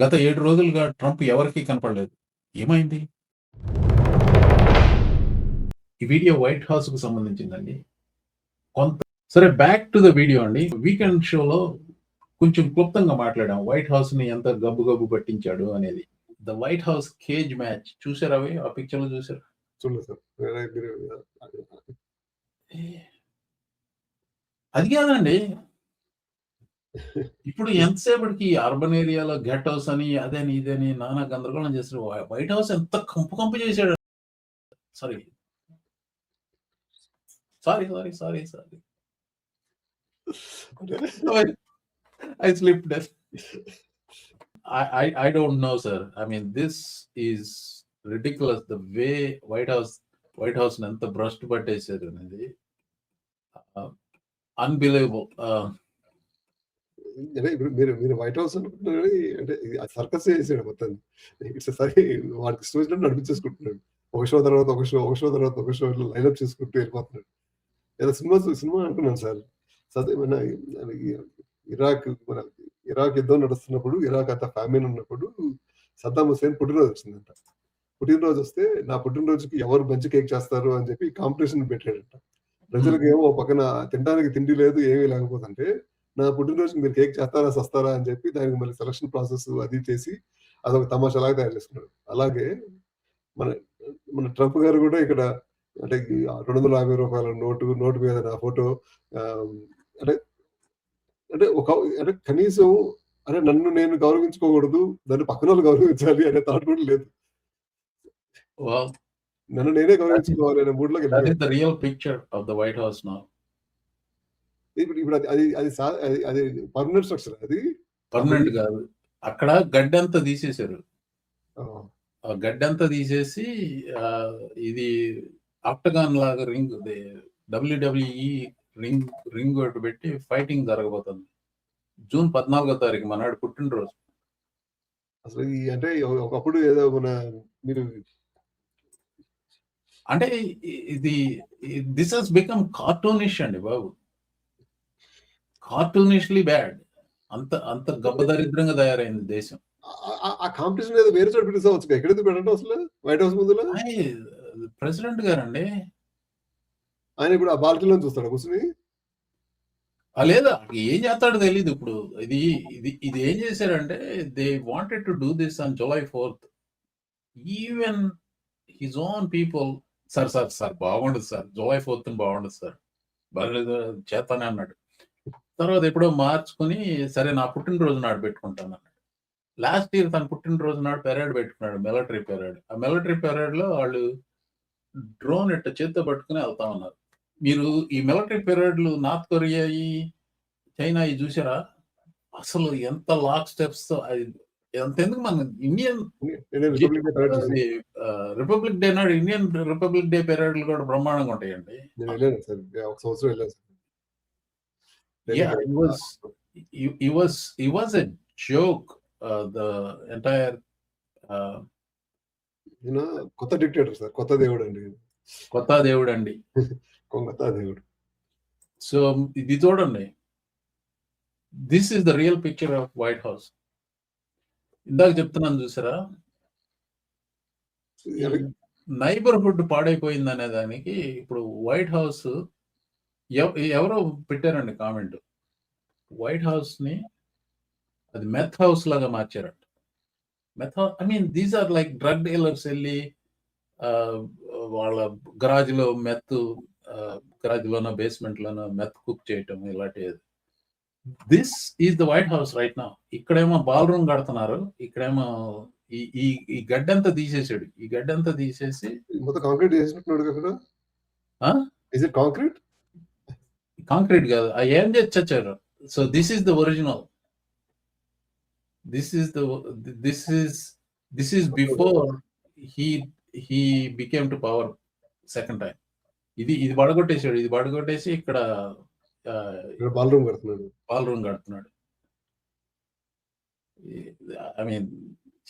గత 7 రోజులుగా ట్రంప్ ఎవరికీ కనపడలేదు. ఏమైంది? ఈ వీడియో వైట్ హౌస్‌కు సంబంధించిందండి. సరే బ్యాక్ టు ద వీడియో అండి. వీకెండ్ షోలో కొంచెం క్లుప్తంగా మాట్లాడాం. వైట్ హౌస్‌ని ఎంత గబ్బు గబ్బు పట్టించాడు అనేది. The White House cage match చూసారా అవి? ఆ పిక్చర్‌లో చూసారా? చూడలేదు సార్. అది కాదండి. ఇప్పుడు ఎంతసేపటికి అర్బన్ ఏరియాలో గెట్ హౌస్ అని, అదని, ఇదని నానా గందరగోళం చేసారు. వైట్ హౌస్ ఎంత కంపు కంపు చేశాడు. Sorry. I slipped. I don't know, sir. I mean, this is ridiculous. The way White House ఎంత భ్రష్టు పట్టేశారు అనేది అన్బిలీవబుల్. అంటే ఇప్పుడు మీరు వైట్ హౌస్ అనుకుంటున్నారు కానీ అంటే సర్కస్ చేసాడు మొత్తం. ఇట్స్ సరే వాడికి ఇష్టం వచ్చినట్టు నడిపించేసుకుంటున్నాడు. ఒక షో తర్వాత ఒక షో, ఒక షో తర్వాత ఒక షో ఇట్లా లైనప్ చేసుకుంటూ వెళ్ళిపోతున్నాడు. ఏదో సినిమా అనుకున్నాను సార్. మన ఇరాక్ యుద్ధం నడుస్తున్నప్పుడు, ఇరాక్ అంతా ఫ్యామిన్ ఉన్నప్పుడు సద్దాం హుసేన్ పుట్టినరోజు వచ్చిందంట. పుట్టినరోజు వస్తే నా పుట్టినరోజుకి ఎవరు మంచి కేక్ చేస్తారు అని చెప్పి కాంపిటీషన్ పెట్టాడంట. ప్రజలకు ఏమో పక్కన తినడానికి తిండి లేదు, ఏమీ లేకపోతుంటే నా పుట్టినరోజుకి మీరు కేక్ చేస్తారా సస్తారా అని చెప్పి దానికి మళ్ళీ సెలక్షన్ ప్రాసెస్ అది చేసి అదొక తమాషాలాగా తయారు చేసుకున్నాడు. అలాగే మన మన ట్రంప్ గారు కూడా ఇక్కడ అంటే $250 నోటు మీద నా ఫోటో అంటే అంటే అంటే కనీసం అంటే నన్ను నేను గౌరవించుకోకూడదు, నన్ను పక్కన వాళ్ళు గౌరవించాలి అనే థాట్ కూడా లేదు. నన్ను నేనే గౌరవించుకోవాలి అనే మూడ్లోకి వెళ్ళిపోయాడు. The real picture of the White house now. ఇప్పుడు అది పర్మనెంట్ స్ట్రక్చర్. అది పర్మనెంట్ కాదు. అక్కడ గడ్డంతా తీసేశారు. ఆ గడ్డంతా తీసేసి ఇది ఆక్టగాన్ లాగా రింగ్ WWE రింగ్ ఒకటి పెట్టి ఫైటింగ్ జరగబోతుంది. జూన్ 14వ తారీఖు మనాడు పుట్టినరోజు. అసలు అంటే ఒకప్పుడు ఏదో మీరు అంటే ఇది దిస్ హస్ బికమ్ కార్టూనిష్ అండి బాబు. కార్టూనిష్లీ బ్యాడ్. అంత గబ్బదరిద్రంగా తయారైంది దేశం. ఆ కాంపిటీషన్ ఏదో వేరే చోట పెట్టేసావచ్చు. ఎక్కడైతే పెట్టండి అసలు వైట్ హౌస్ ముందులో ప్రెసిడెంట్ గారండి. ఆయన ఇప్పుడు ఆ బాల్కనీలో చూస్తాడు కూర్చుని. లేదా ఏం చేస్తాడో తెలియదు. ఇప్పుడు ఇది ఏం చేశారంటే they wanted to do this on July 4th. Even his own people sir బాగుండదు సార్, July 4th బాగుండదు సార్, బాగాలేదు చేస్తానే అన్నాడు. తర్వాత ఎప్పుడో మార్చుకుని సరే నా పుట్టినరోజు నాడు పెట్టుకుంటాను అన్నాడు. లాస్ట్ ఇయర్ తన పుట్టినరోజు నాడు పెరేడ్ పెట్టుకున్నాడు, మిలిటరీ పెరేడ్. ఆ మిలిటరీ పెరేడ్ లో వాళ్ళు డ్రోన్ ఇట్ట చేత్తో పట్టుకుని వెళ్తా ఉన్నారు. మీరు ఈ మిలిటరీ పెరేడ్లు నార్త్ కొరియా, చైనా చూసారా? అసలు ఎంత లాక్ స్టెప్స్. ఎంతెందుకు మన ఇండియన్ రిపబ్లిక్ డే నాడు ఇండియన్ రిపబ్లిక్ డే పెరేడ్లు కూడా బ్రహ్మాండంగా ఉంటాయండి. It was a joke. The entire కొత్త డిక్టేటర్ సార్, కొత్త దేవుడు అండి. కొత్త దేవుడు. సో ఇది చూడండి, this is the real picture off white house. ఇందాక చెప్తున్నాను చూసారా, నైబర్హుడ్ పాడైపోయింది అనే దానికి ఇప్పుడు వైట్ హౌస్ ఎవరో పెట్టారండి కామెంట్. వైట్ హౌస్ ని అది మెత్ హౌస్ లాగా మార్చారట. I mean these are like drug dealers వెళ్ళి వాళ్ళ గరాజ్ లోనో బేస్మెంట్ లోనో మెత్ కుక్ చేయటం ఇలాంటివి. This is the White house right now. ఇక్కడేమో బాల్ రూమ్ కడుతున్నారు, ఇక్కడేమో ఈ గడ్డంతా తీసేసాడు. ఈ గడ్డంతా తీసేసి మొత్తం కాంక్రీట్ చేసినట్టున్నాడు. కాంక్రీట్ కాదు, ఏం చేసి చచ్చారు. So this is the original. This is before he became to power second time. ఇది పడగొట్టేసాడు. ఇది పడగొట్టేసి ఇక్కడ బాల్ రూమ్ కడుతున్నాడు. I mean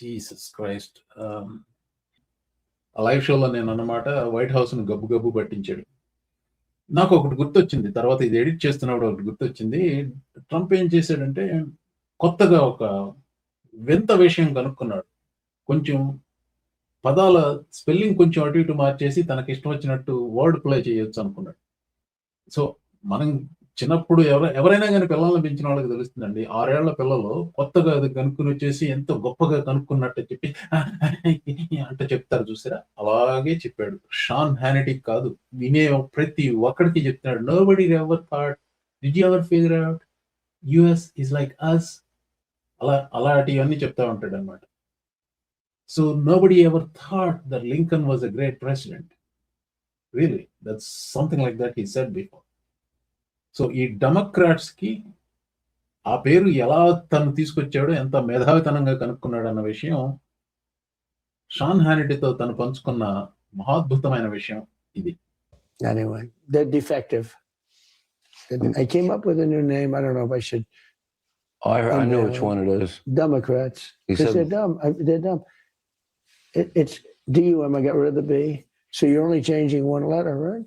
Jesus Christ. ఆ లైవ్ షోలో నేను అన్నమాట వైట్ హౌస్ ను గబ్బు గబ్బు పట్టించాడు. నాకు ఒకటి గుర్తొచ్చింది, తర్వాత ఇది ఎడిట్ చేస్తున్నప్పుడు ఒకటి గుర్తొచ్చింది. ట్రంప్ ఏం చేశాడంటే కొత్తగా ఒక వింత విషయం కనుక్కున్నాడు. కొంచెం పదాల స్పెల్లింగ్ కొంచెం అటు ఇటు మార్చేసి తనకి ఇష్టం వచ్చినట్టు వర్డ్ ప్లే చేయొచ్చు అనుకున్నాడు. సో మనం చిన్నప్పుడు ఎవరైనా కానీ పిల్లల్ని పెంచిన వాళ్ళకి తెలుస్తుందండి. 6 ఏళ్ల పిల్లలు కొత్తగా అది కనుక్కొని వచ్చేసి ఎంతో గొప్పగా కనుక్కున్నట్టు చెప్పి అంటే చెప్తారు చూసారా, అలాగే చెప్పాడు. షాన్ హ్యానిటీ కాదు, వినే ప్రతి ఒక్కడికి చెప్తున్నాడు. Nobody ever thought, did you ever figure out US is like us, అలాంటివన్నీ చెప్తా ఉంటాడు అనమాట. So nobody ever thought that Lincoln was a great president. Really that's something like that he said before. So ఈ Democrats కి ఆ పేరు ఎలా తను తీసుకొచ్చాడో, ఎంత మేధావితనంగా కనుక్కున్నాడు అన్న విషయం షాన్ హ్యానిటీతో తను పంచుకున్న మహాద్భుతమైన విషయం ఇది. Anyway, they're defective. I came up with a new name. I don't know if I should. I know which one it is. Democrats. He Because said- they're dumb. They're dumb. It's D-U-M. I got rid of the B. So you're only changing one letter, right?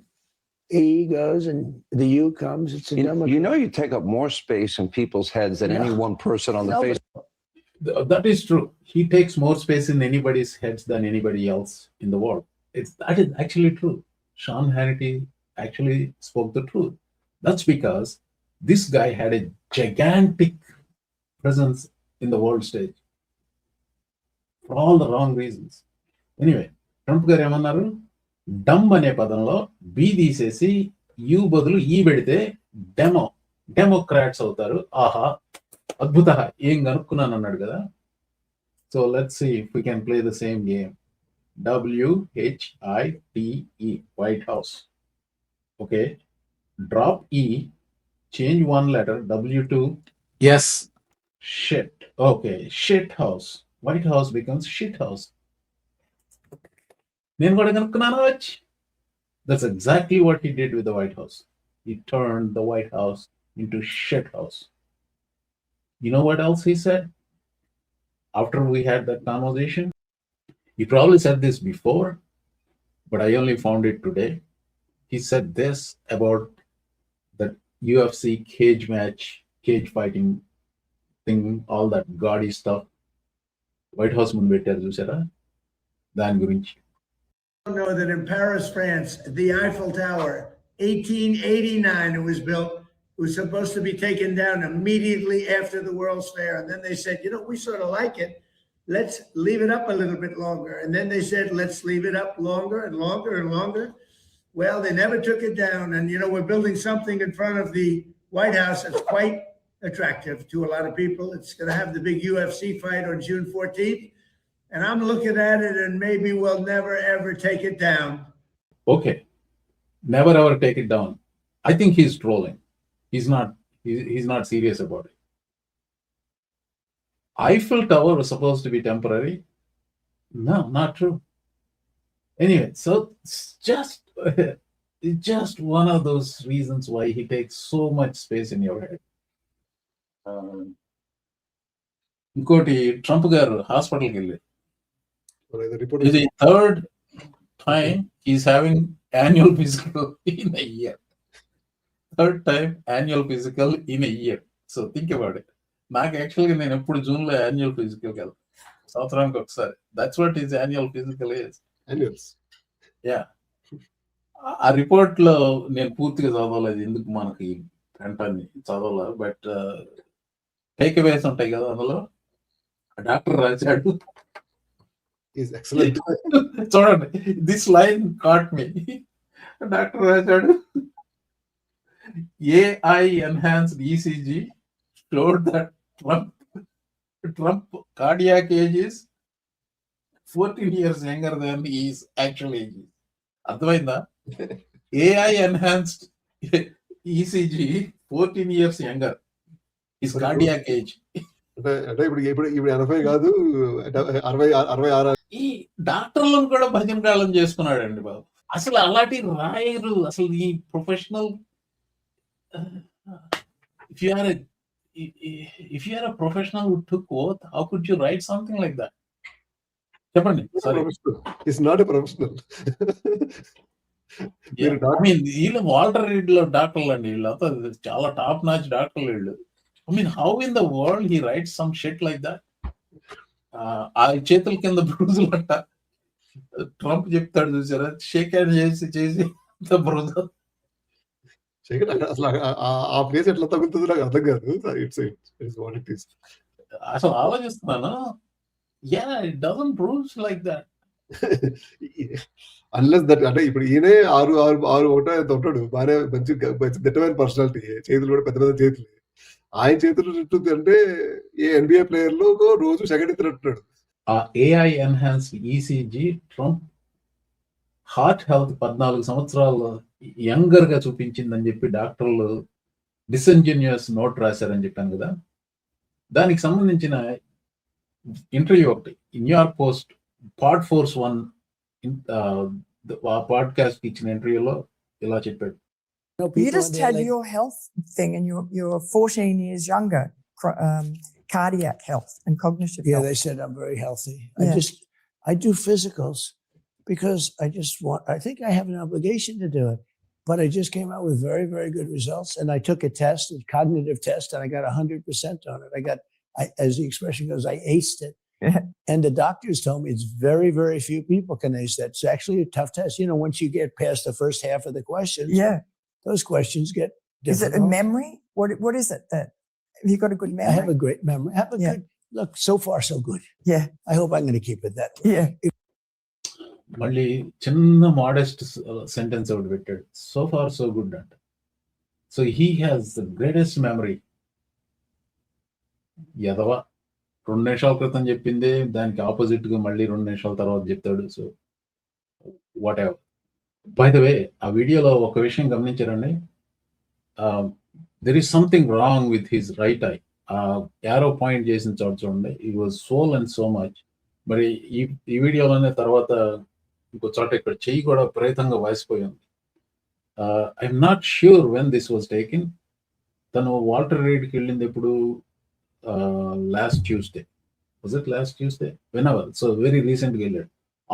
E goes and the U comes. It's a Democrat. You know, you take up more space in people's heads than any Yeah. one person on the No, face. That is true. He takes more space in anybody's heads than anybody else in the world. That is actually true. Sean Hannity actually spoke the truth. That's because this guy had a gigantic presence in the world stage for all the wrong reasons. Anyway, Trump garu ఏమన్నారు, డమ్ అనే పదంలో B తీసేసి you బదులు ఈ పెడితే Democrats అవుతారు. ఆహా, అద్భుత, ఏం కనుక్కున్నాను అన్నాడు కదా. So let's see if we can play the same game. WHITE, White House. Okay, drop ఈ, change one letter, W2, yes, shit. Okay, shit house. White House becomes shit house. నేను కూడా కనుక్కున్నాను వచ్చి. That's exactly what he did with the White House. He turned the White House into shit house. You know what else he said? After we had that conversation, he probably said this before, but I only found it today. He said this about the UFC cage match, cage fighting thing, all that gaudy stuff. White House ముందు పెట్టారు చూసారా, దాని గురించి. Know that in Paris, France, the Eiffel Tower, 1889, it was built. It was supposed to be taken down immediately after the World's Fair. And then they said, you know, we sort of like it. Let's leave it up a little bit longer. And then they said, let's leave it up longer and longer and longer. Well, they never took it down. And, you know, we're building something in front of the White House that's quite attractive to a lot of people. It's going to have the big UFC fight on June 14th. And I'm looking at it and maybe we'll never, ever take it down. Okay, never ever take it down. I think he's trolling. He's not serious about it. Eiffel Tower was supposed to be temporary. No, not true. Anyway, so it's just one of those reasons why he takes so much space in your head. ఇంకోటి, Trump గారు హాస్పిటల్కి వెళ్ళి, report ఇది third time he's having annual physical in a year. Third time annual physical in a year. So think about it. నాకు యాక్చువల్గా నేను ఎప్పుడు జూన్లో యాన్యువల్ ఫిజికల్కి వెళ్తాను, సంవత్సరానికి ఒకసారి. That's what is annual physical is. Annuals. Yeah, ఆ రిపోర్ట్ లో నేను పూర్తిగా చదవలేదు, ఎందుకు మనకి వెంటనే చదవలేదు. బట్ టేక్ అవేస్ ఉంటాయి కదా అందులో. డాక్టర్ రాశాడు, ఈజ్ ఎక్సలెంట్. చూడండి, this line caught me. Doctor రాశాడు, AI enhanced ECG showed that Trump cardiac age is 14 years younger than his actual age. అర్థమైందా? AI enhanced ECG 14 years younger his cardiac age. అంటే ఇప్పుడు 80 కాదు, 66. ఈ డాక్టర్లను కూడా భజన కాలం చేసుకున్నాడండి బాబు. అసలు అలాంటి రాయరు. అసలు ఈ professional, if you are a professional who took oath, how could you write something like that? చెప్పండి. He's not a professional. I mean, వీళ్ళు వాల్టర్ రీడ్ లో డాక్టర్లు అండి, వీళ్ళంతా చాలా టాప్ నాచ్ డాక్టర్లు వీళ్ళు. I mean, how in the world he writes some shit like that? ఆ చేతుల కింద బ్రూజులంట. ట్రంప్ చెప్తాడు చూసారా? షేక్ హ్యాండ్ చేసి బ్రూజ్. అసలు ఆ ప్లేస్ ఎట్లా తగులుతుందో నాకు అర్థం కాదు. It's what it is. అసలు ఆలోచిస్తున్నాను. It doesn't bruise like that. Unless that అంటే ఇప్పుడు ఈయనే 6'6'6" ఎంత ఉంటాడు. బానే మంచి దిట్టమైన పర్సనాలిటీ. చేతులు కూడా పెద్ద పెద్ద చేతులు. ఆయన చేతులు చుట్టూ అంటే ఏ NBA ప్లేయర్లు రోజు సెగెడెత్తినట్టున్నాడు. ఆ AI enhanced ECG Trump heart health 14 సంవత్సరాలు యంగర్ గా చూపించిందని చెప్పి డాక్టర్లు డిస్ఇంజెన్యూస్ నోట్ రాశారని చెప్పాను కదా. దానికి సంబంధించిన ఇంటర్వ్యూ ఒకటి న్యూయార్క్ పోస్ట్ పాడ్ ఫోర్స్ 1 ఆ పాడ్కాస్ట్ ఇచ్చిన ఇంటర్వ్యూలో ఇలా చెప్పాడు. No, You people just in had LA your health thing and you're 14 years younger, cardiac health and cognitive Yeah, health. they said I'm very healthy. Yeah. I do physicals because I think I have an obligation to do it. But I just came out with very, very good results. And I took a test, a cognitive test, and I got 100% on it. As the expression goes, I aced it. Yeah. And the doctors told me it's very, very few people can ace that. It's actually a tough test. You know, once you get past the first half of the questions, Yeah. those questions get Is it difficult. a memory? What is it that have you got a good I memory? have a great memory. I have a Yeah. good look. So far, so good. Yeah. I hope I'm going to keep it that way. Yeah. మళ్ళీ చిన్న modest sentence ఒకటి పెట్టాడు. So far so good అంట. So he has the greatest memory. ఎదవ 2 నిమిషాల క్రితం చెప్పిందే దానికి ఆపోజిట్ గా మళ్ళీ 2 నిమిషాల తర్వాత చెప్తాడు. So whatever. By the way ఆ వీడియోలో ఒక విషయం గమనించారండి. There is something wrong with his right eye. Arrow point చేసిన చోట చూడండి. It was soul and so much. మరి ఈ వీడియోలోనే తర్వాత ఇంకో చోట ఇక్కడ చెయ్యి కూడా విపరీతంగా వాసిపోయి ఉంది. I'm not sure when this was taken. తను వాల్టర్ రీడ్కి వెళ్ళింది ఎప్పుడు? Last Tuesday. Was it last Tuesday? Whenever. So very రీసెంట్గా వెళ్ళాడు.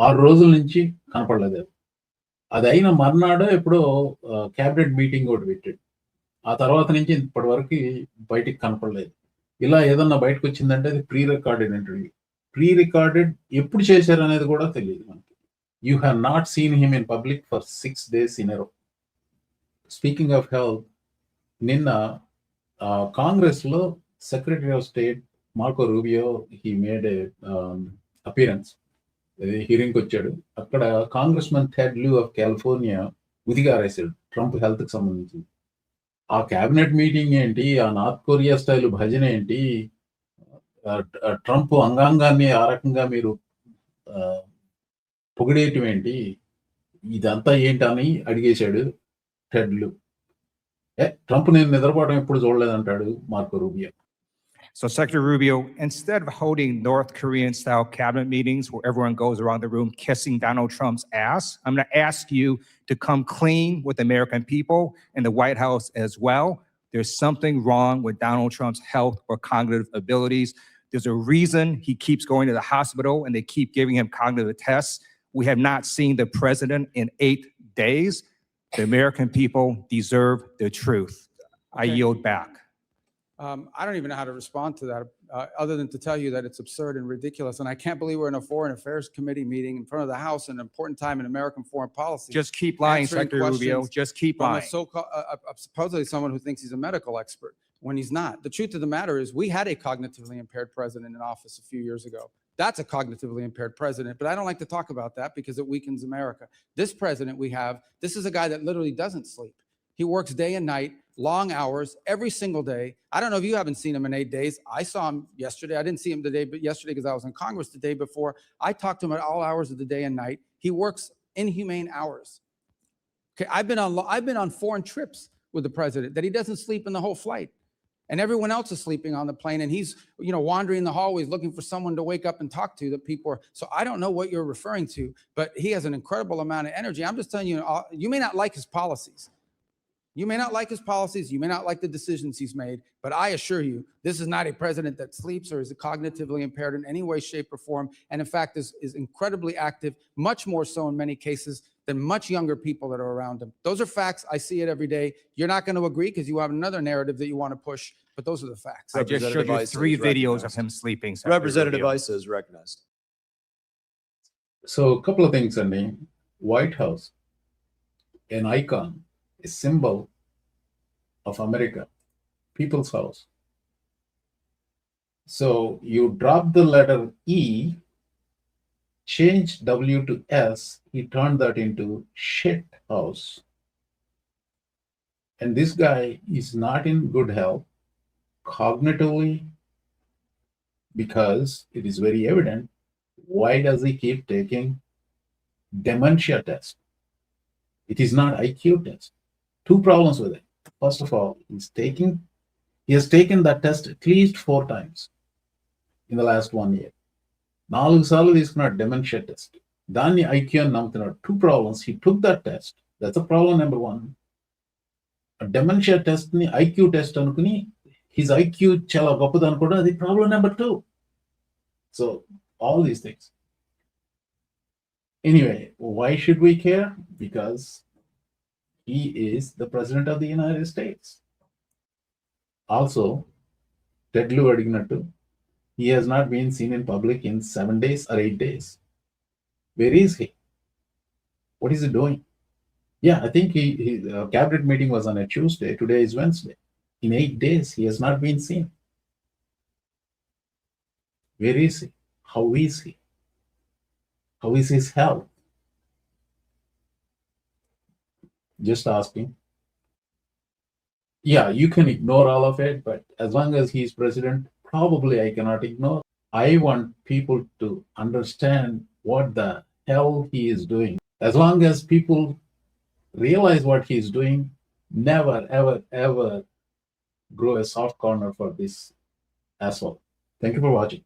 6 రోజుల నుంచి కనపడలేదు. అది అయిన మర్నాడు ఎప్పుడో క్యాబినెట్ మీటింగ్ ఒకటి పెట్టాడు. ఆ తర్వాత నుంచి ఇప్పటి వరకు బయటికి కనపడలేదు. ఇలా ఏదన్నా బయటకు వచ్చిందంటే అది pre recorded interview. Pre recorded ఎప్పుడు చేశారు అనేది కూడా తెలియదు మనకి. You have not seen him in public for 6 days in a row. Speaking of health, నిన్న కాంగ్రెస్లో secretary of state Marco Rubio he made a appearance. హీరింగ్కి వచ్చాడు. అక్కడ కాంగ్రెస్మన్ టెడ్ లూ ఆఫ్ కాలిఫోర్నియా ఉదిగారేశాడు ట్రంప్ హెల్త్కి సంబంధించి. ఆ క్యాబినెట్ మీటింగ్ ఏంటి, ఆ నార్త్ కొరియా స్టైల్ భజన ఏంటి, ట్రంప్ అంగాంగాన్ని ఆ రకంగా మీరు పొగిడేయటం ఏంటి, ఇదంతా ఏంటని అడిగేశాడు టెడ్లు. ట్రంప్ నేను నిద్రపోవడం ఎప్పుడు చూడలేదంటాడు Marco Rubio. So Secretary Rubio, instead of holding North Korean style cabinet meetings where everyone goes around the room kissing Donald Trump's ass, I'm going to ask you to come clean with the American people and the White House as well. There's something wrong with Donald Trump's health or cognitive abilities. There's a reason he keeps going to the hospital and they keep giving him cognitive tests. We have not seen the president in 8 days. The American people deserve the truth. I Okay. yield back. I don't even know how to respond to that, other than to tell you that it's absurd and ridiculous. And I can't believe we're in a Foreign Affairs Committee meeting in front of the House, an important time in American foreign policy. Just keep lying, Answering Secretary Rubio. questions Just keep from a lying. so-called, supposedly someone who thinks he's a medical expert when he's not. The truth of the matter is we had a cognitively impaired president in office a few years ago. That's a cognitively impaired president, but I don't like to talk about that because it weakens America. This president we have, this is a guy that literally doesn't sleep. He works day and night, long hours, every single day. I don't know if you haven't seen him in 8 days. I saw him yesterday. I didn't see him today, but yesterday because I was in Congress the day before. I talked to him at all hours of the day and night. He works inhumane hours. Okay, I've been on foreign trips with the president that he doesn't sleep in the whole flight. And everyone else is sleeping on the plane, and he's, wandering the hallways looking for someone to wake up and talk to that people are. So I don't know what you're referring to, but he has an incredible amount of energy. I'm just telling you, you may not like his policies, You may not like his policies, you may not like the decisions he's made, but I assure you, this is not a president that sleeps or is cognitively impaired in any way, shape, or form. And in fact, is incredibly active, much more so in many cases than much younger people that are around him. Those are facts. I see it every day. You're not going to agree because you have another narrative that you want to push, but those are the facts. I just showed Representative you Ice 3 is videos of recognized. him sleeping. Secretary Representative Rubio. Ice is recognized. So a couple of things, Andy. White House, an icon, a symbol of America, people's house. So you drop the letter E, change W to S, he turned that into shit house. And this guy is not in good health cognitively, because it is very evident. Why does he keep taking dementia test? It is not IQ test. 2 problems with it. First of all, he has taken that test at least 4 times in the last 1 year. 4 సార్లు తీసుకున్నాడు dementia test. దాన్ని IQ అని నమ్ముతున్నాడు. 2 problems. He took that test. That's a problem number 1. A dementia test ni IQ test అనుకుని his IQ చాలా గొప్పది అనుకోవడం, అది problem number 2. So all these things. Anyway, why should we care? Because he is the president of the United States. Also, Ted Lieu అడిగినట్టు, he has not been seen in public in 7 days or 8 days. Where is he? What is he doing? Yeah, I think his cabinet meeting was on a Tuesday. Today is Wednesday. In 8 days, he has not been seen. Where is he? How is he? How is his health? Just asking. Yeah, you can ignore all of it, but as long as he's president, probably I cannot ignore. I want people to understand what the hell he is doing. As long as people realize what he is doing, never, ever, ever grow a soft corner for this asshole. Thank you for watching.